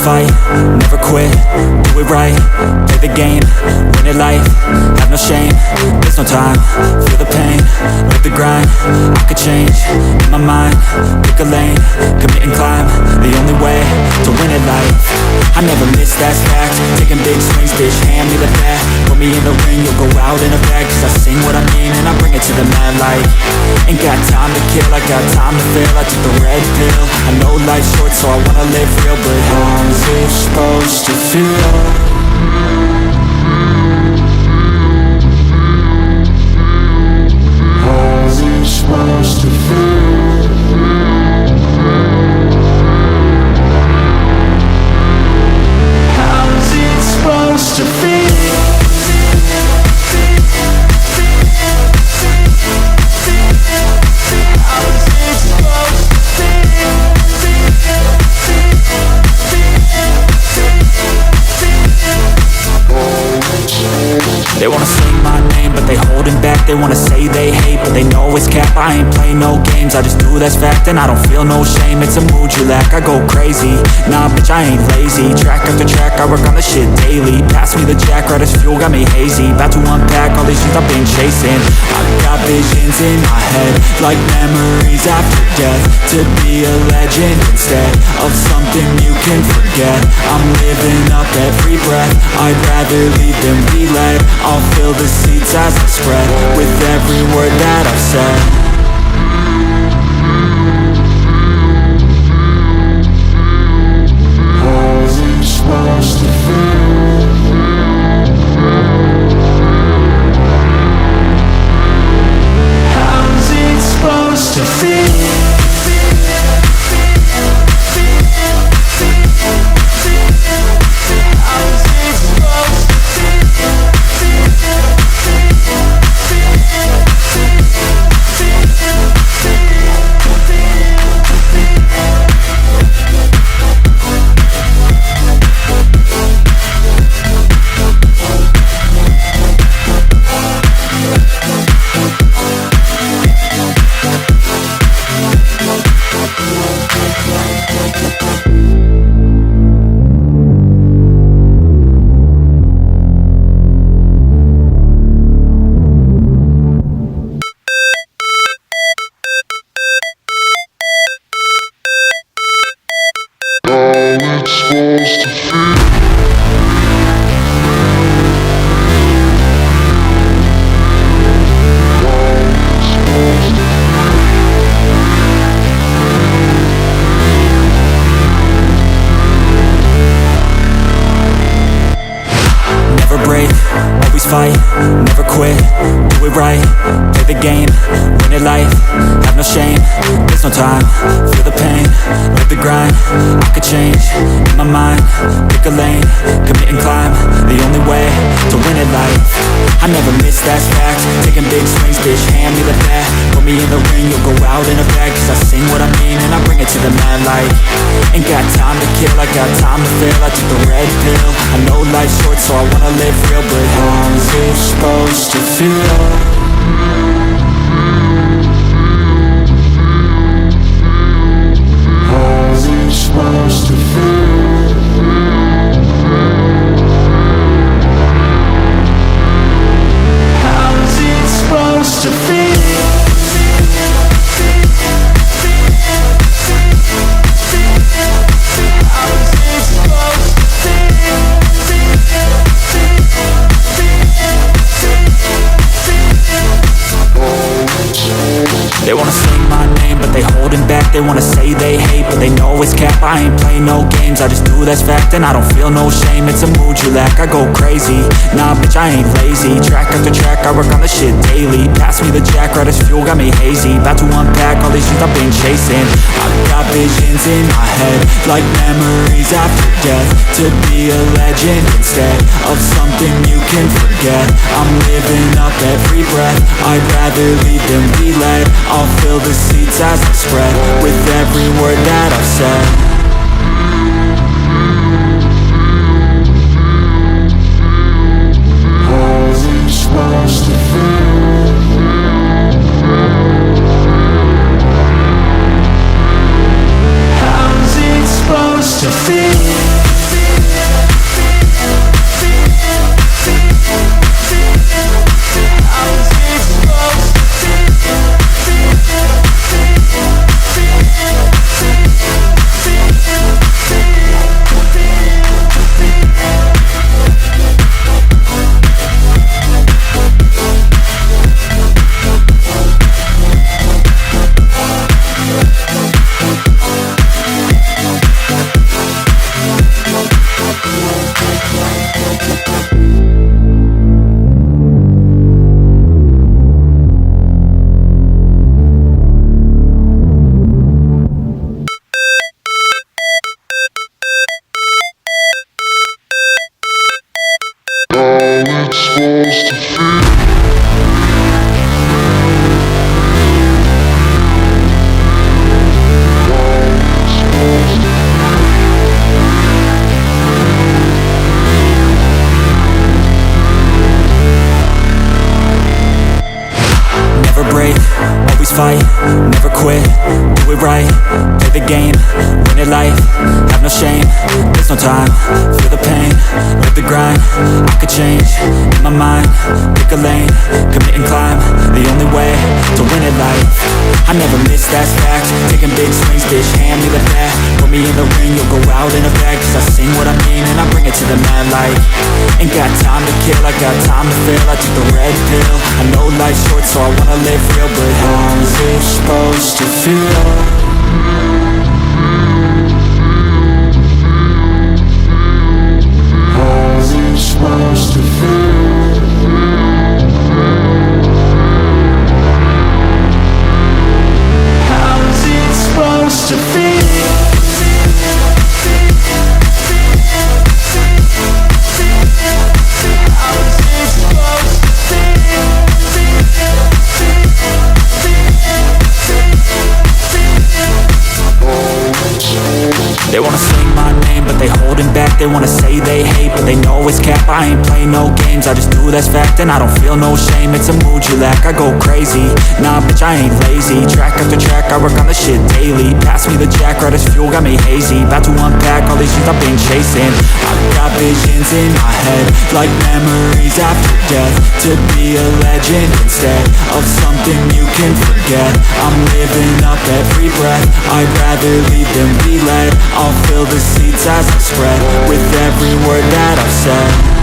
fight, never quit, do it right, play the game, win it life, have no shame, there's no time, feel the pain, live the grind, I could change, in my mind, pick a lane, commit and climb, the only way to win it life, I never miss, that's fact, taking big swings, bitch, hand me the bat, put me in the ring, you'll go out in a bag, cause I sing what I mean and I bring it to the mad light, ain't got time to kill, I got time to feel, I took the red pill, I know life's short so I wanna live real, but how's it supposed to feel? How's it supposed to feel? How's it supposed to feel? They wanna say my name, but they holding back. They wanna say they hate, but they know it's cap. I ain't play no games, I just do that's fact. And I don't feel no shame, it's a mood you lack. I go crazy, nah bitch I ain't lazy. Track after track, I work on the shit daily. Pass me the jack, right as fuel, got me hazy. About to unpack all these shit I've been chasing. I've got visions in my head, like memories after death. To be a legend instead of something you can forget. I'm living up every breath, I'd rather lead than be led. I'll fill the seats as I spread with every word that I've said. How's it supposed to feel? How's it supposed to feel? Fight, never quit, do it right, play the game, win it life, have no shame, there's no time, feel the pain, live the grind, I could change, in my mind, pick a lane, commit and climb, the only way to win it life, I never miss, that's fact, taking big swings, bitch, hand me the bat, put me in the ring, you'll go out in a bag, cause I sing what I mean and I bring it to the mad light, ain't got time to kill, I got time to feel, I took the red pill, I know life's short so I wanna live real, but how's it supposed to feel? How's it supposed to feel? How's it supposed to feel? They wanna say my name, but they holding back. They wanna say they hate, but they know it's cap. I ain't play no games, I just do that's fact. And I don't feel no shame, it's a mood you lack. I go crazy, nah bitch I ain't lazy. Track after track, I work on the shit daily. Pass me the jack, right as fuel, got me hazy. About to unpack all these shit I've been chasing. I've got visions in my head, like memories after death. To be a legend instead of something you can forget. I'm living up every breath, I'd rather lead than be led. I'll fill the seats as I spread with every word that I've said. How's it supposed to feel? How's it supposed to feel? how it's supposed to feel. Never break, always fight, never quit, do it right, play the game, win it life, have no shame, there's no time, feel the pain, live the grind, I could change, in my mind, pick a lane, commit and climb, the only way to win it life, I never miss, that's fact, taking big swings, bitch, hand me the bat, put me in the ring, you'll go out in a bag, cause I sing what I mean and I bring it to the mad light, ain't got time to kill, I got time to feel, I took the red pill, I know life's short so I wanna live real, but how's it supposed to feel? How's it supposed to feel? How's it supposed to feel? They wanna sing my name, but they holding back. They wanna say they hate, but they know it's cap. I ain't play no games, I just do that's fact. And I don't feel no shame, it's a mood you lack. I go crazy, nah bitch I ain't lazy. Track after track, I work on the shit daily. Pass me the jack, right as fuel, got me hazy. About to unpack all these things I've been chasing. I've got visions in my head, like memories after death. To be a legend instead of something you can forget. I'm living up every breath, I'd rather lead than be led. I'll fill the seats as I spread with every word that I've said.